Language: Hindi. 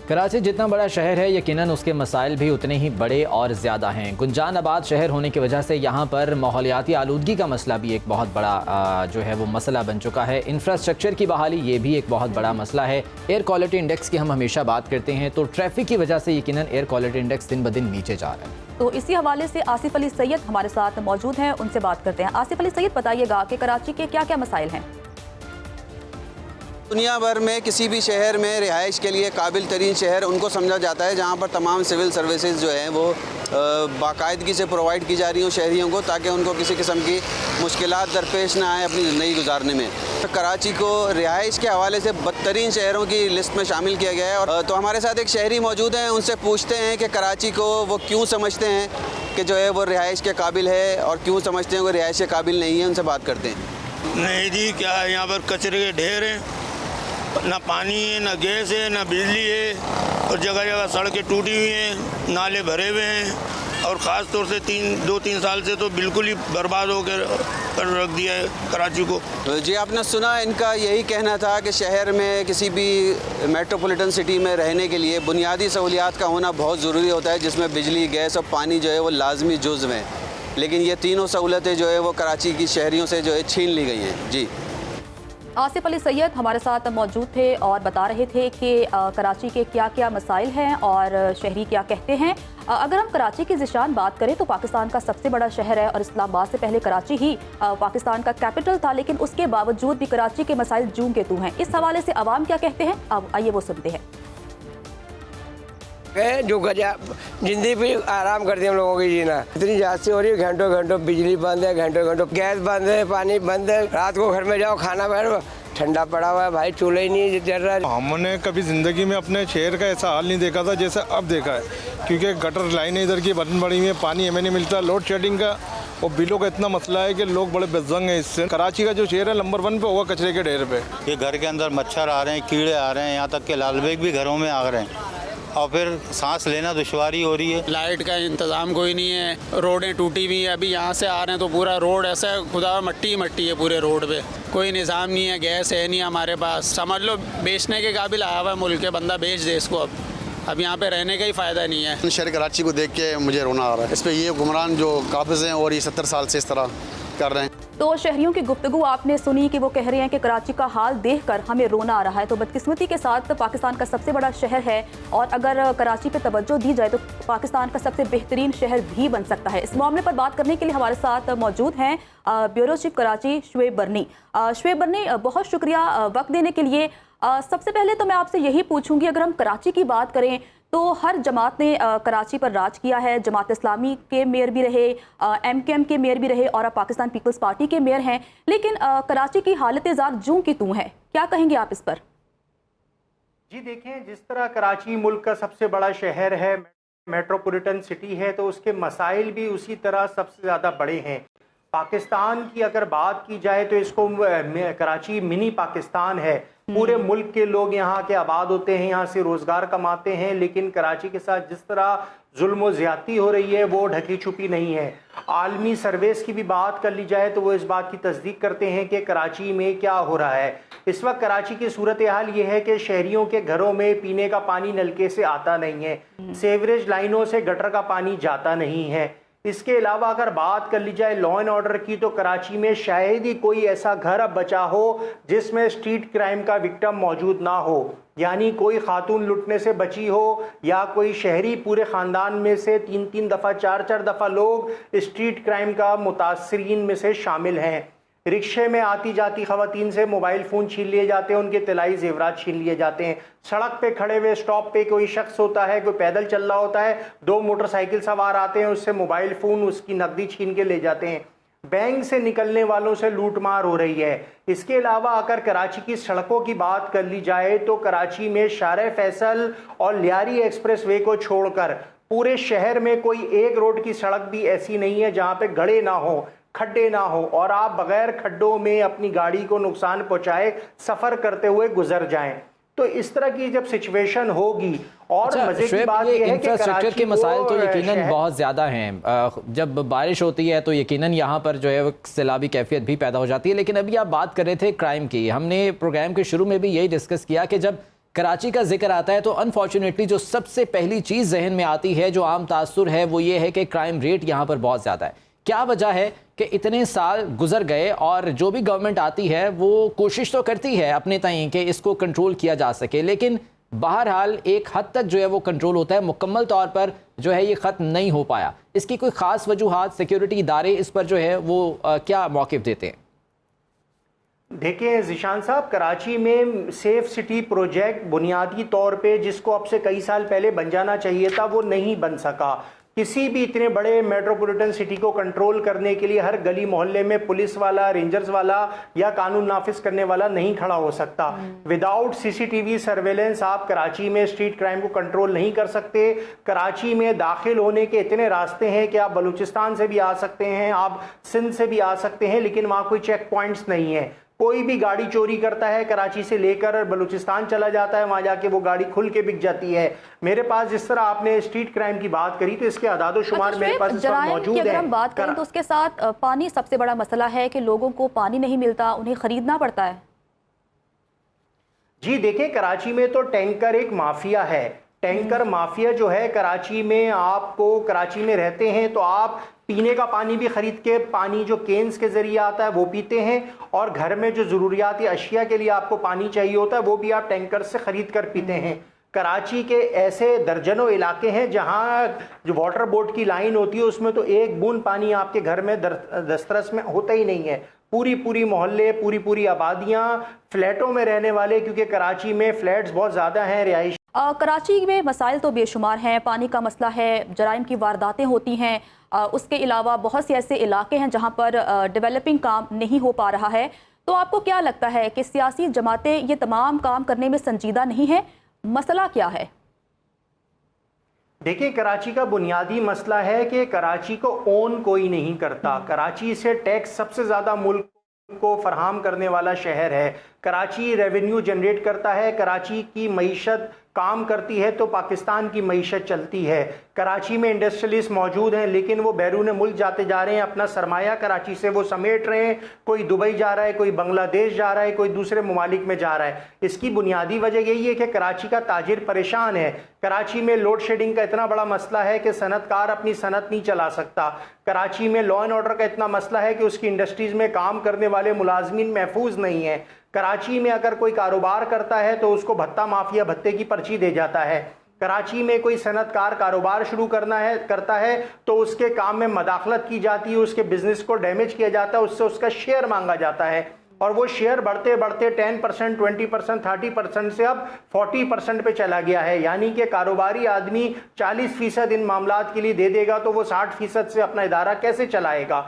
कराची जितना बड़ा शहर है यकीनन उसके मसाइल भी उतने ही बड़े और ज़्यादा हैं। गुंजान आबाद शहर होने की वजह से यहाँ पर माहौलियाती आलूदगी का मसला भी एक बहुत बड़ा जो है वो मसला बन चुका है। इंफ्रास्ट्रक्चर की बहाली ये भी एक बहुत बड़ा मसला है। एयर क्वालिटी इंडेक्स की हम हमेशा बात करते हैं तो ट्रैफिक की वजह से यकीनन एयर क्वालिटी इंडेक्स दिन ब दिन नीचे जा रहा है। तो इसी हवाले से आसिफ अली सैयद हमारे साथ मौजूद हैं, उनसे बात करते हैं। आसिफ अली सैयद, बताइएगा कि कराची के क्या क्या मसाइल हैं? दुनिया भर में किसी भी शहर में रिहाइश के लिए काबिल तरीन शहर उनको समझा जाता है जहाँ पर तमाम सिविल सर्विसेज जो हैं वो बाकायदगी से प्रोवाइड की जा रही हूँ शहरियों को, ताकि उनको किसी किस्म की मुश्किलात दरपेश ना आए अपनी ज़िंदगी गुजारने में। तो कराची को रिहाइश के हवाले से बदतरीन शहरों की लिस्ट में शामिल किया गया है। और तो हमारे साथ एक शहरी मौजूद हैं, उनसे पूछते हैं कि कराची को वो क्यों समझते हैं कि जो है वो रिहाइश के काबिल है और क्यों समझते हैं वो रिहाइश के काबिल नहीं है। उनसे बात करते हैं। नहीं जी, क्या है, यहाँ पर कचरे के ढेर हैं, ना पानी है, ना गैस है, ना बिजली है, और जगह जगह सड़कें टूटी हुई हैं, नाले भरे हुए हैं, और ख़ास तौर से 2-3 साल से तो बिल्कुल ही बर्बाद होकर रख दिया है कराची को। जी, आपने सुना, इनका यही कहना था कि शहर में किसी भी मेट्रोपॉलिटन सिटी में रहने के लिए बुनियादी सहूलियात का होना बहुत ज़रूरी होता है, जिसमें बिजली, गैस और पानी जो है वो लाजमी जुज़्व हैं। लेकिन ये तीनों सहूलतें जो है वो कराची की शहरियों से जो है छीन ली गई हैं। जी, आसिफ अली सैयद हमारे साथ मौजूद थे और बता रहे थे कि कराची के क्या क्या मसाइल हैं और शहरी क्या कहते हैं। अगर हम कराची की ज़िशान बात करें तो पाकिस्तान का सबसे बड़ा शहर है और इस्लामाबाद से पहले कराची ही पाकिस्तान का कैपिटल था, लेकिन उसके बावजूद भी कराची के मसाइल जूं के तू हैं। इस हवाले से अवाम क्या कहते हैं, अब आइए वो सुनते हैं। जो गजा जिंदगी भी आराम करती है हम लोगों की जीना, इतनी जास्ती हो रही है। घंटों घंटों बिजली बंद है, घंटों घंटों गैस बंद है, पानी बंद है। रात को घर में जाओ, खाना बाहर ठंडा पड़ा हुआ है भाई, चूल्हा ही नहीं चल रहा। हमने कभी ज़िंदगी में अपने शहर का ऐसा हाल नहीं देखा था जैसे अब देखा है, क्योंकि गटर लाइनें इधर की बटन पड़ी हुई है, पानी हमें नहीं मिलता, लोड शेडिंग का और बिलों का इतना मसला है कि लोग बड़े बेज़ंग हैं इससे। कराची का जो शहर है नंबर 1 पे होगा कचरे के ढेर पे। ये घर के अंदर मच्छर आ रहे हैं, कीड़े आ रहे हैं, यहाँ तक के लालबेग भी घरों में आ रहे हैं और फिर सांस लेना दुश्वारी हो रही है। लाइट का इंतज़ाम कोई नहीं है, रोडें टूटी हुई हैं। अभी यहाँ से आ रहे हैं तो पूरा रोड ऐसा है, खुदा मट्टी मट्टी है पूरे रोड पे, कोई निज़ाम नहीं है, गैस है नहीं हमारे पास। समझ लो बेचने के काबिल आया हुआ है मुल्क के, बंदा बेच दे इसको। अब यहाँ पे रहने का ही फ़ायदा नहीं है। शहर कराची को देख के मुझे रोना आ रहा है। इस पर ये हुक्मरान जो काबिज़ हैं और ये 70 साल से इस तरह कर रहे हैं। तो शहरियों की गुफ्तगू आपने सुनी कि वो कह रहे हैं कि कराची का हाल देखकर हमें रोना आ रहा है। तो बदकिस्मती के साथ पाकिस्तान का सबसे बड़ा शहर है और अगर कराची पे तवज्जो दी जाए तो पाकिस्तान का सबसे बेहतरीन शहर भी बन सकता है। इस मामले पर बात करने के लिए हमारे साथ मौजूद हैं ब्यूरो चीफ कराची शुएब बरनी। शुएब बरनी, बहुत शुक्रिया वक्त देने के लिए। सबसे पहले तो मैं आपसे यही पूछूंगी, अगर हम कराची की बात करें तो हर जमात ने कराची पर राज किया है। जमात इस्लामी के मेयर भी रहे, MKM के मेयर भी रहे और अब पाकिस्तान पीपल्स पार्टी के मेयर हैं, लेकिन कराची की हालत ज़ार जूं की तूं है। क्या कहेंगे आप इस पर? जी देखें, जिस तरह कराची मुल्क का सबसे बड़ा शहर है, मेट्रोपॉलिटन सिटी है, तो उसके मसाइल भी उसी तरह सबसे ज़्यादा बड़े हैं। पाकिस्तान की अगर बात की जाए तो इसको कराची मिनी पाकिस्तान है। पूरे मुल्क के लोग यहाँ के आबाद होते हैं, यहाँ से रोज़गार कमाते हैं, लेकिन कराची के साथ जिस तरह जुल्म व ज़्यादती हो रही है वो ढकी छुपी नहीं है। आलमी सर्वेस की भी बात कर ली जाए तो वो इस बात की तस्दीक करते हैं कि कराची में क्या हो रहा है। इस वक्त कराची की सूरत हाल ये है कि शहरियों के घरों में पीने का पानी नलके से आता नहीं है, सीवरेज लाइनों से गटर का पानी जाता नहीं है। इसके अलावा अगर बात कर ली जाए लॉ एंड ऑर्डर की तो कराची में शायद ही कोई ऐसा घर अब बचा हो जिसमें स्ट्रीट क्राइम का विक्टिम मौजूद ना हो, यानी कोई खातून लुटने से बची हो या कोई शहरी पूरे ख़ानदान में से 3-3 दफ़ा 4-4 दफ़ा लोग स्ट्रीट क्राइम का मुतासरीन में से शामिल हैं। रिक्शे में आती जाती ख़वातीन से मोबाइल फ़ोन छीन लिए जाते हैं, उनके तिलाई ज़ेवरात छीन लिए जाते हैं। सड़क पे खड़े हुए स्टॉप पे कोई शख्स होता है, कोई पैदल चल रहा होता है, 2 मोटरसाइकिल सवार आते हैं, उससे मोबाइल फ़ोन, उसकी नकदी छीन के ले जाते हैं। बैंक से निकलने वालों से लूटमार हो रही है। इसके अलावा अगर कराची की सड़कों की बात कर ली जाए तो कराची में शारे फैसल और लियारी एक्सप्रेस वे को छोड़कर पूरे शहर में कोई एक रोड की सड़क भी ऐसी नहीं है जहाँ पे गड्ढे ना हो, खड्डे ना हो और आप बगैर खड्डों में अपनी गाड़ी को नुकसान पहुंचाए सफ़र करते हुए गुजर जाएं। तो इस तरह की जब सिचुएशन होगी और मजे की बात यह है कि इंफ्रास्ट्रक्चर के मसाइल तो यकीनन बहुत ज़्यादा हैं। जब बारिश होती है तो यकीनन यहाँ पर जो है सैलाबी कैफियत भी पैदा हो जाती है। लेकिन अभी आप बात कर रहे थे क्राइम की, हमने प्रोग्राम के शुरू में भी यही डिस्कस किया कि जब कराची का जिक्र आता है तो अनफॉर्चुनेटली जो सबसे पहली चीज़ जहन में आती है, जो आम तासुर है, वो ये है कि क्राइम रेट यहाँ पर बहुत ज़्यादा है। क्या वजह है कि इतने साल गुजर गए और जो भी गवर्नमेंट आती है वो कोशिश तो करती है अपने ताईं कि इसको कंट्रोल किया जा सके, लेकिन बहरहाल एक हद तक जो है वो कंट्रोल होता है, मुकम्मल तौर पर जो है ये ख़त्म नहीं हो पाया। इसकी कोई ख़ास वजूहात, सिक्योरिटी इदारे इस पर जो है वो क्या मौक़िफ़ देते हैं? देखिए ज़ीशान साहब, कराची में सेफ सिटी प्रोजेक्ट बुनियादी तौर पे जिसको अब से कई साल पहले बन जाना चाहिए था वो नहीं बन सका। किसी भी इतने बड़े मेट्रोपॉलिटन सिटी को कंट्रोल करने के लिए हर गली मोहल्ले में पुलिस वाला, रेंजर्स वाला या कानून नाफिज करने वाला नहीं खड़ा हो सकता। विदाउट सीसीटीवी सर्वेलेंस आप कराची में स्ट्रीट क्राइम को कंट्रोल नहीं कर सकते। कराची में दाखिल होने के इतने रास्ते हैं कि आप बलूचिस्तान से भी आ सकते हैं, आप सिंध से भी आ सकते हैं, लेकिन वहाँ कोई चेक पॉइंट्स नहीं है। कोई भी गाड़ी चोरी करता है कराची से लेकर बलूचिस्तान चला जाता है, वहां जाके वो गाड़ी खुल के बिक जाती है। मेरे पास जिस तरह आपने स्ट्रीट क्राइम की बात करी तो इसके अदाद-ओ-शुमार मेरे पास मौजूद है। अगर हम बात करें तो उसके साथ पानी सबसे बड़ा मसला है कि लोगों को पानी नहीं मिलता, उन्हें खरीदना पड़ता है। जी देखिए, कराची में तो टैंकर एक माफिया है। टैंकर माफिया जो है कराची में, आपको कराची में रहते हैं तो आप पीने का पानी भी खरीद के, पानी जो केन्स के जरिए आता है वो पीते हैं, और घर में जो ज़रूरियाती अशिया के लिए आपको पानी चाहिए होता है वो भी आप टैंकर से ख़रीद कर पीते हैं। कराची के ऐसे दर्जनों इलाके हैं जहां जो वाटर बोर्ड की लाइन होती है उसमें तो एक बूंद पानी आपके घर में दस्तरस में होता ही नहीं है। पूरी मोहल्ले, पूरी आबादियां फ्लैटों में रहने वाले, क्योंकि कराची में फ्लैट्स बहुत ज़्यादा हैं, रिहाइश। कराची में मसाइल तो बेशुमार हैं, पानी का मसला है, जराइम की वारदातें होती हैं, उसके अलावा बहुत से ऐसे इलाके हैं जहां पर डेवलपिंग काम नहीं हो पा रहा है। तो आपको क्या लगता है कि सियासी जमातें ये तमाम काम करने में संजीदा नहीं है? मसला क्या है? देखिए, कराची का बुनियादी मसला है कि कराची को ओन कोई नहीं करता। कराची से टैक्स सबसे ज़्यादा मुल्क को फराहम करने वाला शहर है। कराची रेवेन्यू जनरेट करता है, कराची की मईशत काम करती है तो पाकिस्तान की मईशत चलती है। कराची में इंडस्ट्रियलिस्ट मौजूद हैं लेकिन वो बैरून मुल्क जाते जा रहे हैं, अपना सरमाया कराची से वो समेट रहे हैं। कोई दुबई जा रहा है, कोई बांग्लादेश जा रहा है, कोई दूसरे ममालिक में जा रहा है। इसकी बुनियादी वजह यही है कि कराची का ताजिर परेशान है। कराची में लोड शेडिंग का इतना बड़ा मसला है कि सनतकार अपनी सनत नहीं चला सकता। कराची में लॉ एंड ऑर्डर का इतना मसला है कि उसकी इंडस्ट्रीज में काम करने वाले मुलाजमीन महफूज नहीं है। कराची में अगर कोई कारोबार करता है तो उसको भत्ता माफिया भत्ते की पर्ची दे जाता है। कराची में कोई सनतकार कारोबार शुरू करता है तो उसके काम में मदाखलत की जाती है, उसके बिजनेस को डैमेज किया जाता है, उससे उसका शेयर मांगा जाता है, और वो शेयर बढ़ते बढ़ते 10%, 20%, 30% से अब 40% पे चला गया है। यानी कि कारोबारी आदमी 40% इन मामलात के लिए दे देगा तो वो 60% से अपना इदारा कैसे चलाएगा।